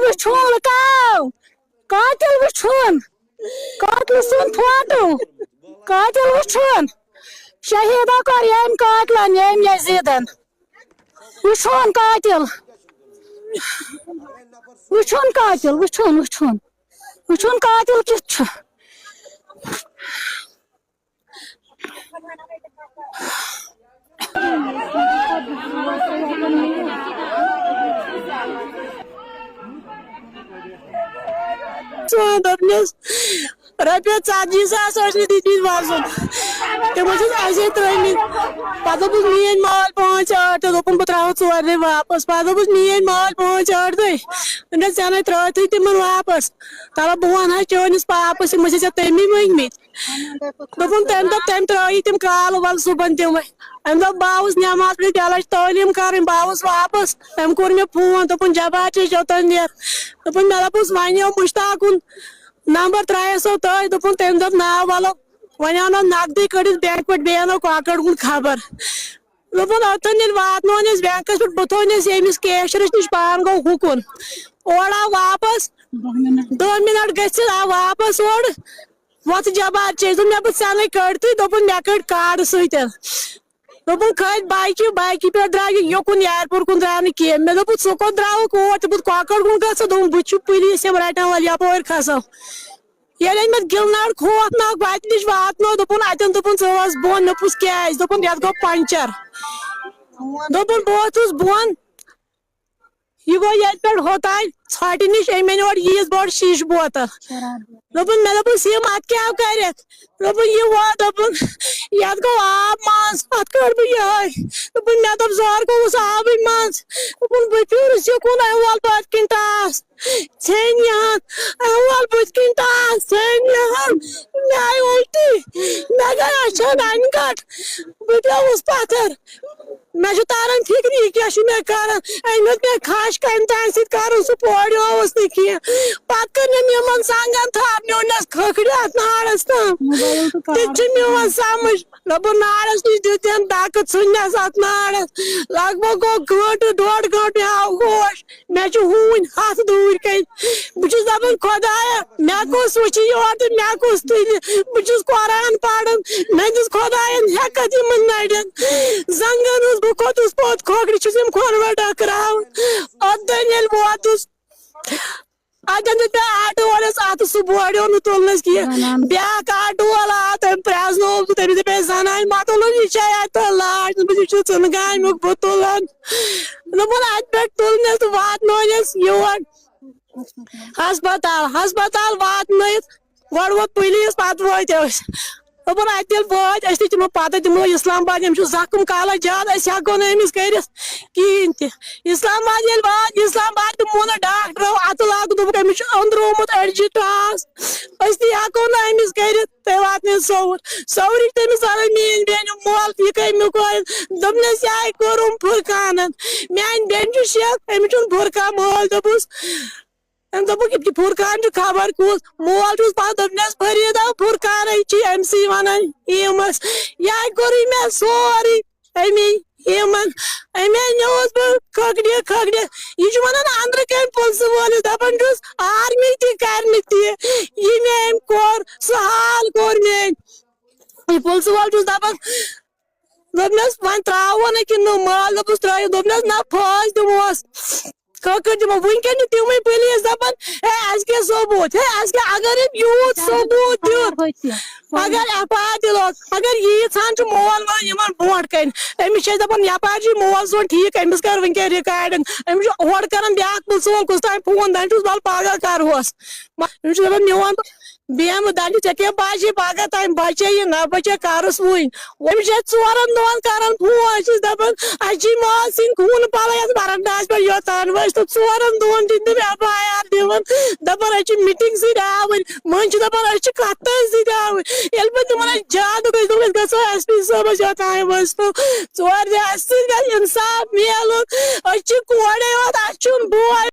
वुछुन काव कातिल वुछुन कातिल सुन फोटो कातिल वुछुन शहीदा कर यम कातिलन यम यजीदन वुछुन कातिल वुछुन कातिल वुछुन वुछुन वुछुन कातिल किछ छ रपे 40,000 दिन वाजन तमो ऐसे त्रमित पता मीन माल 5-8 दोपन बह त्रा 4 वापस पता मीन माल 5-8 दह सन त्रथ तिमन वापस तब बह वन चनिस पापस तमी मंगमित दोपन तम तम त्र तम काल वल सुबह तम अमे दप बहुत नमाज पे तल तालीम कर बहुत वापस तम कोर मे फोन दोपन जबार चोतन दोपन मे दपस वन मुश्ताकुन नंबर त्रो तह दोपन तम दप ना वलो वन आनो नकदी कड़ित बैंक पे बे आनो कॉकड़ कुन खबर दोपन अतन वातन बैंकस पे बह थोनस यमिस कैशरस नश पान गो हुकुन और आव वापस 2 मिनट गि आव वापस और वत जबार मे बह सन कड़त दोपन मे कड़ कार्ड सतन दोपन खत बाइक पे द्राव योकुन एयरपोर्ट कुन द्राव कह मे दोप सो को द्राव और कॉकड़ कुन ग दोप बह पुलिस रटान वल यपर खसो ये मे गिलनार खोफनाक वत नश वातनो दोपन अतन दोपन स बोन नपुस क्या दोपन ये गो पंचर दोपन बहुत बोन यह गो ये पे होतान छठ नश अमे और यीज बड़ शीश बोतल दोपन मे दोपस यह अत क्या कर दोपन यह वो दोपन ये गो आब मज अत कड़ बह ये दोपन मे दोप जर गोस आब मज दोपन बह फिरस युकुन अहवाल पत किन टास छन यहाँ अहवाल बुत किन टास छन यहाँ मे आई उल्टी मे गई अचन अनकट बह द्रावस पत्थर मे तारान फिक्र यह क्या मे कर अमे मे खश कम तन सर सह पोड़ोस नी कह पत कर मन संगन थप नोनस खखड़ अत नाड़स तम तोन समझ दोपन नाड़स नश दिन दक ुनस अत नाड़स लग भग गो घंटे 1.5 घंटे आव गोश मे हून हथ दूर कन बस दपान खुदाया मे कुस वुच योर तो मे कुस तुल बस कुरान पढ़न मे दिस खुदायन हेकत यमन नड़न जंगन बह खोतुस पोत खोखड़ खोनवा डकरावन अदन वोतुस अदन पे आटो वालस अत सह बोड़ो न तुलनस कह ब्याक आटो वाला तम प्रजनो तमिस दप जनान मतुल यह लाज बस चुन गामुक बह तुलान दोपन अत पे तुलनस तो वातनस योर हस्पताल वातन गो वो पुलिस पत वत दोपन अत वत तमो पता तमो इस्लामाबाद जख्म काला ज्यादा हेको नमिस कर कहें इस्लामाबाद ये वात इस्लामाबाद तमो न डॉक्टरों अत लाग दोप अमिस अंदर ओमुत अड़जि टास हेको नमिस कर तुम वात सौर तमिस मीन बेन मोल यह कमुक दोपनस यह कोरुम फुरकान मान बेन शेख अमिस फुरकान मोल दोपस दोपक फुरकान खबर कूस मोल चुस पा दोपनस फरीदा फुरकान अमसी वन यमस यह कोर मे सोरी अमे यमन अमे नोस बह खगड़ यह वन अंदर कम पुलिस वोलिस दपान आर्मी तह यह मे कोर सह हाल कोर मे पुलिस वोल दपान दोपनस वन त्रो कि माल दोपस त्रो दोपनस ना फाज दिमोस खखड़ दिमो वनकन तम पुलिस दपान क्या सबूत अगर यूत सबूत दित अगर FIR दिलोस अगर यीचान मोल वन ब्रोट कन अमिस दपान यपार मोल सोन ठीक अमिस कर वनक रिकॉर्डिंग अमिस ओर कर ब्या पुलिस वोल कुछ तान फोन दान बल पगह करहोस दपान मोन बेम दान ऐ क्या बाजी पगह तान बचे ना बचे करस वन अमिस 4 दोहन कर फोन दपान अच्छी माल सिंह खून पल भरन डास पे योतान वस तो 4 दोहन दिन FIR दिवन दपान अच्छी मीटिंग सवन मन दपान कत सवन पे तुम ज्यादा गो SP सबस योतान वस तो 4 इंसाफ मिलन कोड़े बोल